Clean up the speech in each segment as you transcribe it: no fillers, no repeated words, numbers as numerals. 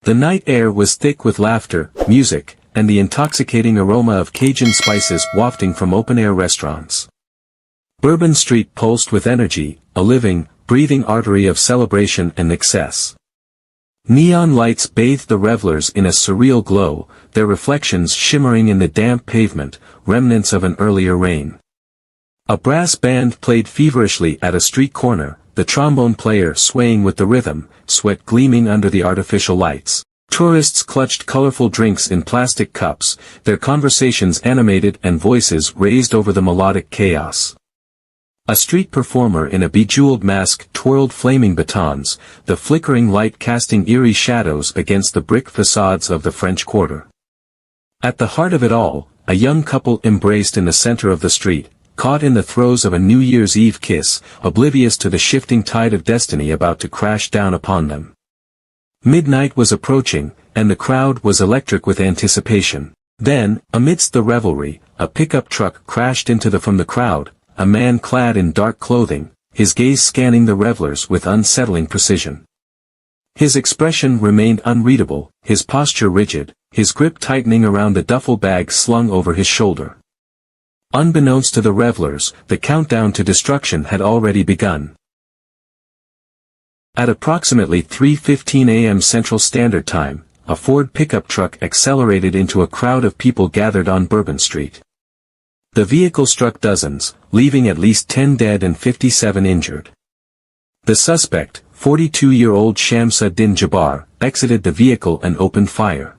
The night air was thick with laughter, music, and the intoxicating aroma of Cajun spices wafting from open-air restaurants. Bourbon Street pulsed with energy, a living, breathing artery of celebration and excess. Neon lights bathed the revelers in a surreal glow, their reflections shimmering in the damp pavement, remnants of an earlier rain. A brass band played feverishly at a street corner, the trombone player swaying with the rhythm, sweat gleaming under the artificial lights. Tourists clutched colorful drinks in plastic cups, their conversations animated and voices raised over the melodic chaos. A street performer in a bejeweled mask twirled flaming batons, the flickering light casting eerie shadows against the brick facades of the French Quarter. At the heart of it all, a young couple embraced in the center of the street, caught in the throes of a New Year's Eve kiss, oblivious to the shifting tide of destiny about to crash down upon them. Midnight was approaching, and the crowd was electric with anticipation. Then, amidst the revelry, a pickup truck crashed from the crowd, a man clad in dark clothing, his gaze scanning the revelers with unsettling precision. His expression remained unreadable, his posture rigid, his grip tightening around the duffel bag slung over his shoulder. Unbeknownst to the revelers, the countdown to destruction had already begun. At approximately 3:15 a.m. Central Standard Time, a Ford pickup truck accelerated into a crowd of people gathered on Bourbon Street. The vehicle struck dozens, leaving at least 10 dead and 57 injured. The suspect, 42-year-old Shamsuddin Jabbar, exited the vehicle and opened fire.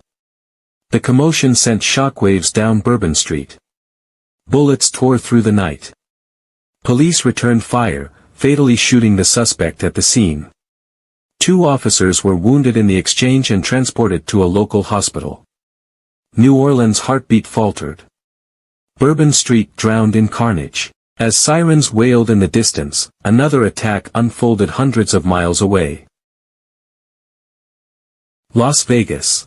The commotion sent shockwaves down Bourbon Street. Bullets tore through the night. Police returned fire, fatally shooting the suspect at the scene. 2 officers were wounded in the exchange and transported to a local hospital. New Orleans' heartbeat faltered. Bourbon Street drowned in carnage. As sirens wailed in the distance, another attack unfolded hundreds of miles away. Las Vegas.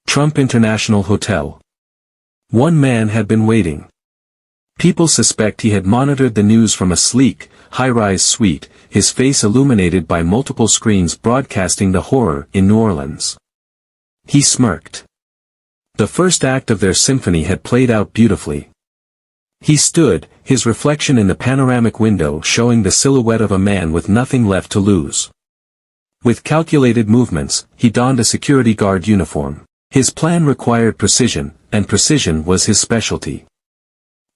Trump International Hotel. One man had been waiting. People suspect he had monitored the news from a sleek, high-rise suite, his face illuminated by multiple screens broadcasting the horror in New Orleans. He smirked. The first act of their symphony had played out beautifully. He stood, his reflection in the panoramic window showing the silhouette of a man with nothing left to lose. With calculated movements, he donned a security guard uniform. His plan required precision, and precision was his specialty.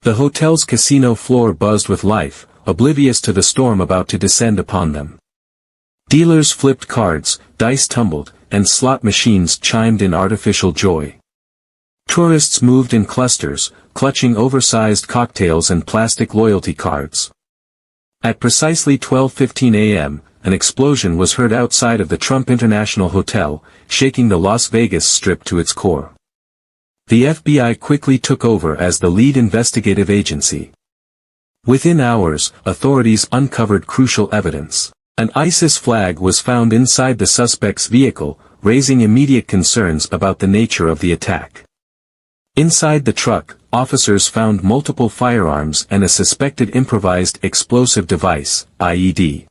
The hotel's casino floor buzzed with life, oblivious to the storm about to descend upon them. Dealers flipped cards, dice tumbled, and slot machines chimed in artificial joy. Tourists moved in clusters, clutching oversized cocktails and plastic loyalty cards. At precisely 12:15 a.m., an explosion was heard outside of the Trump International Hotel, shaking the Las Vegas Strip to its core. The FBI quickly took over as the lead investigative agency. Within hours, authorities uncovered crucial evidence. An ISIS flag was found inside the suspect's vehicle, raising immediate concerns about the nature of the attack. Inside the truck, officers found multiple firearms and a suspected improvised explosive device, IED.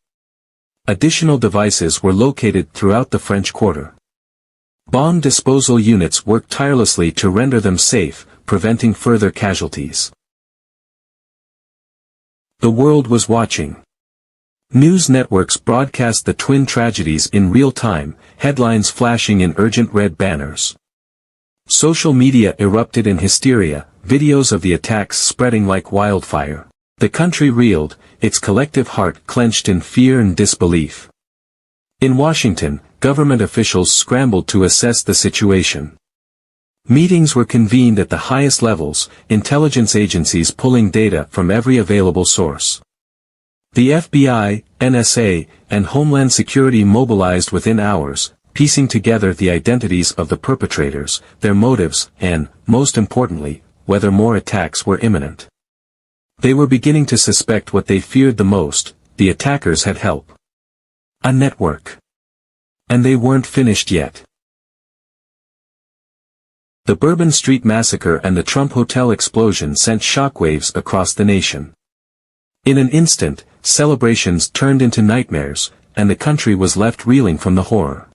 Additional devices were located throughout the French Quarter. Bomb disposal units worked tirelessly to render them safe, preventing further casualties. The world was watching. News networks broadcast the twin tragedies in real time, headlines flashing in urgent red banners. Social media erupted in hysteria, videos of the attacks spreading like wildfire. The country reeled, its collective heart clenched in fear and disbelief. In Washington, government officials scrambled to assess the situation. Meetings were convened at the highest levels, intelligence agencies pulling data from every available source. The FBI, NSA, and Homeland Security mobilized within hours, piecing together the identities of the perpetrators, their motives, and, most importantly, whether more attacks were imminent. They were beginning to suspect what they feared the most: the attackers had help. A network. And they weren't finished yet. The Bourbon Street Massacre and the Trump Hotel explosion sent shockwaves across the nation. In an instant, celebrations turned into nightmares, and the country was left reeling from the horror.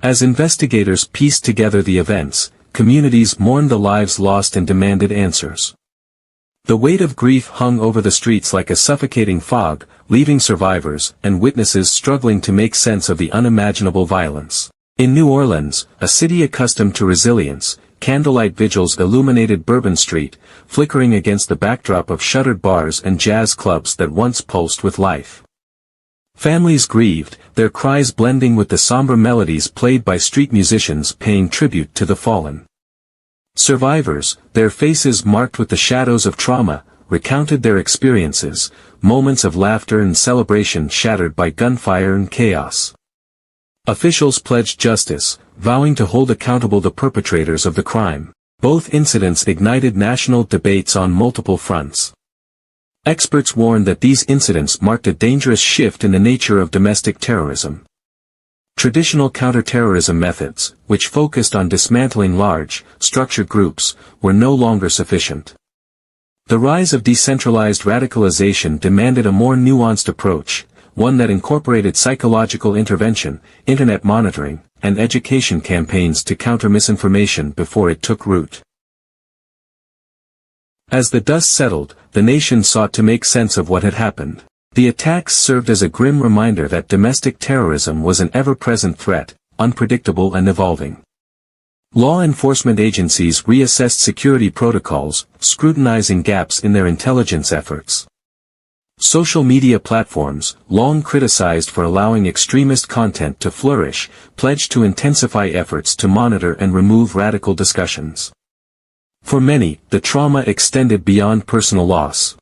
As investigators pieced together the events, communities mourned the lives lost and demanded answers. The weight of grief hung over the streets like a suffocating fog, leaving survivors and witnesses struggling to make sense of the unimaginable violence. In New Orleans, a city accustomed to resilience, candlelight vigils illuminated Bourbon Street, flickering against the backdrop of shuttered bars and jazz clubs that once pulsed with life. Families grieved, their cries blending with the somber melodies played by street musicians paying tribute to the fallen. Survivors, their faces marked with the shadows of trauma, recounted their experiences, moments of laughter and celebration shattered by gunfire and chaos. Officials pledged justice, vowing to hold accountable the perpetrators of the crime. Both incidents ignited national debates on multiple fronts. Experts warned that these incidents marked a dangerous shift in the nature of domestic terrorism. Traditional counterterrorism methods, which focused on dismantling large, structured groups, were no longer sufficient. The rise of decentralized radicalization demanded a more nuanced approach, one that incorporated psychological intervention, internet monitoring, and education campaigns to counter misinformation before it took root. As the dust settled, the nation sought to make sense of what had happened. The attacks served as a grim reminder that domestic terrorism was an ever-present threat, unpredictable and evolving. Law enforcement agencies reassessed security protocols, scrutinizing gaps in their intelligence efforts. Social media platforms, long criticized for allowing extremist content to flourish, pledged to intensify efforts to monitor and remove radical discussions. For many, the trauma extended beyond personal loss.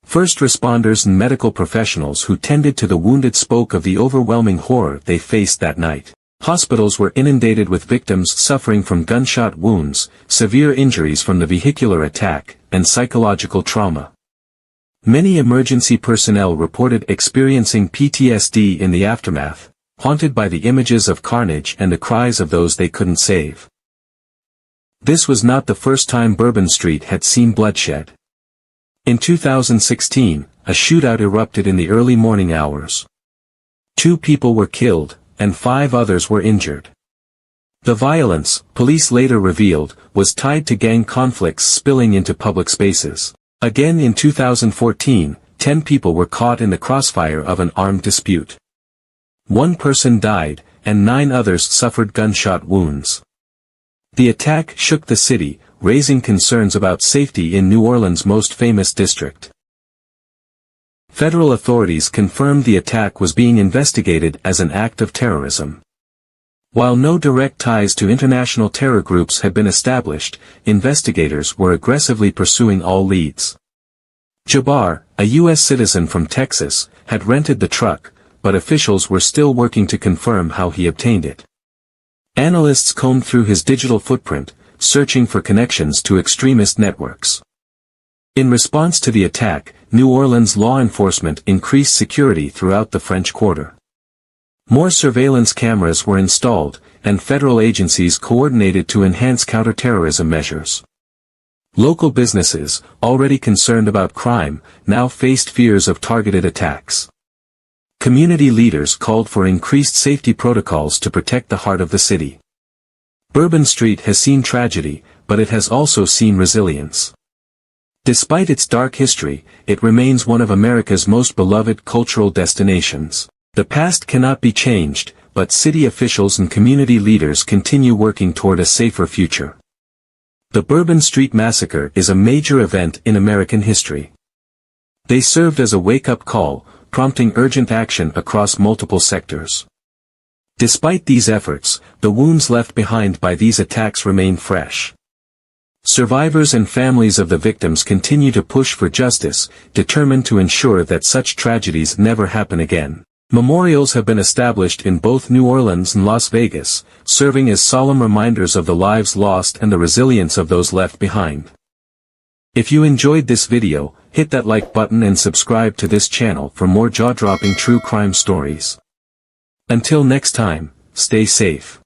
First responders and medical professionals who tended to the wounded spoke of the overwhelming horror they faced that night. Hospitals were inundated with victims suffering from gunshot wounds, severe injuries from the vehicular attack, and psychological trauma. Many emergency personnel reported experiencing PTSD in the aftermath, haunted by the images of carnage and the cries of those they couldn't save. This was not the first time Bourbon Street had seen bloodshed. In 2016, a shootout erupted in the early morning hours. 2 people were killed, and 5 others were injured. The violence, police later revealed, was tied to gang conflicts spilling into public spaces. Again in 2014, 10 people were caught in the crossfire of an armed dispute. 1 person died, and 9 others suffered gunshot wounds. The attack shook the city, raising concerns about safety in New Orleans' most famous district. Federal authorities confirmed the attack was being investigated as an act of terrorism. While no direct ties to international terror groups had been established, investigators were aggressively pursuing all leads. Jabbar, a U.S. citizen from Texas, had rented the truck, but officials were still working to confirm how he obtained it. Analysts combed through his digital footprint, searching for connections to extremist networks. In response to the attack, New Orleans law enforcement increased security throughout the French Quarter. More surveillance cameras were installed, and federal agencies coordinated to enhance counterterrorism measures. Local businesses, already concerned about crime, now faced fears of targeted attacks. Community leaders called for increased safety protocols to protect the heart of the city. Bourbon Street has seen tragedy, but it has also seen resilience. Despite its dark history, it remains one of America's most beloved cultural destinations. The past cannot be changed, but city officials and community leaders continue working toward a safer future. The Bourbon Street Massacre is a major event in American history. They served as a wake-up call, prompting urgent action across multiple sectors. Despite these efforts, the wounds left behind by these attacks remain fresh. Survivors and families of the victims continue to push for justice, determined to ensure that such tragedies never happen again. Memorials have been established in both New Orleans and Las Vegas, serving as solemn reminders of the lives lost and the resilience of those left behind. If you enjoyed this video, hit that like button and subscribe to this channel for more jaw-dropping true crime stories. Until next time, stay safe.